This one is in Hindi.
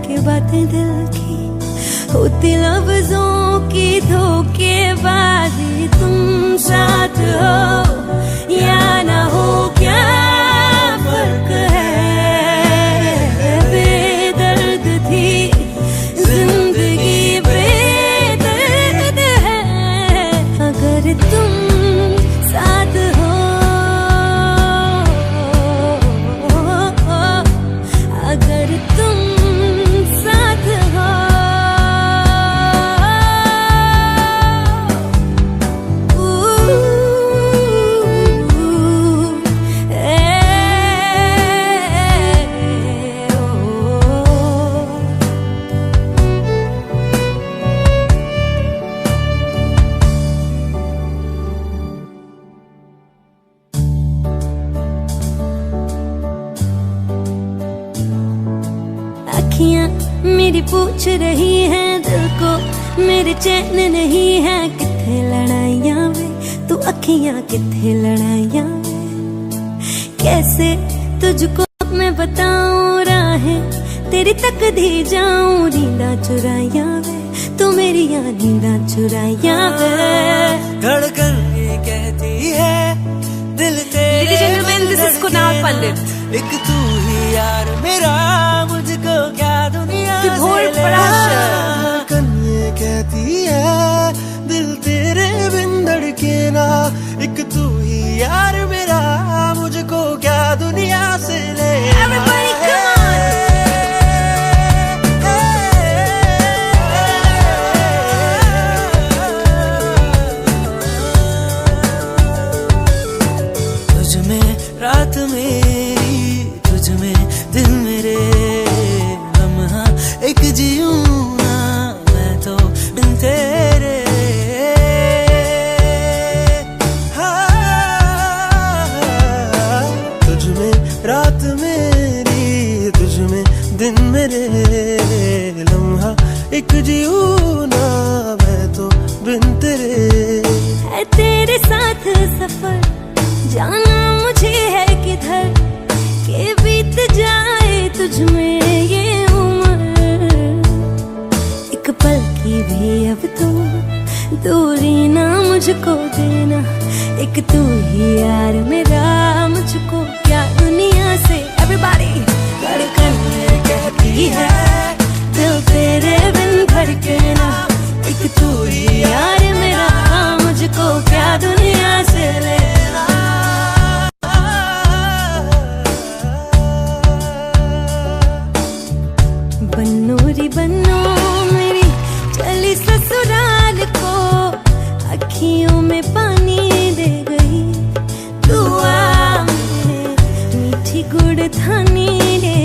के बातें दिल की होती लफ्जों की धोखेबाजी। तुम साथ हो या ना हो क्या फर्क है, बेदर्द थी जिंदगी बेदर्द है। अगर तुम साथ हो, अगर तुम साथ हो, अखियां मेरी पूछ रही हैं दिल को मेरे चैन नहीं है। किथे लड़ाइयां वे तू अखियां किथे लड़ाइयां वे। कैसे तुझको मैं बताऊं राहें तेरी तक दी जाऊं। नींदा चुराइयां वे तू मेरी नींदा चुराइयां वे। धड़कन ये कहती है दिल तेरे। This is Kunal Pandit. एक तू ही यार मेरा, मुझको क्या दुनिया से ढोल ले। पराशर। धड़कन ये कहती है दिल तेरे बिन धड़के ना। एक तू ही यार मेरा, मुझको क्या दुनिया से ले। Everybody come on. तुझ में रात मेरी, तुझ में दिन मेरे, लम्हा एक जीऊं ना मैं तो बिन तेरे। तुझ में रात मेरी, तुझ में दिन मेरे, लम्हा एक जीऊं ना मैं तो बिन तेरे। है तेरे साथ सफर जाना मुझे है किधर के बीत जाए तुझ में ये उम्र। एक पल की भी अब तो दूरी ना मुझको देना। एक तू ही यार मेरा, मुझको क्या दुनिया से। एवरीबॉडी धड़कन ये कहती है दिल तेरे बिन धड़के ना। एक तू ही यार मेरा, मुझको क्या दुनिया से लेना। बन्नो री बन्नो मेरी चली ससुराल को, अखियों में पानी दे गई। दुआ में मीठी गुड़ थानी दे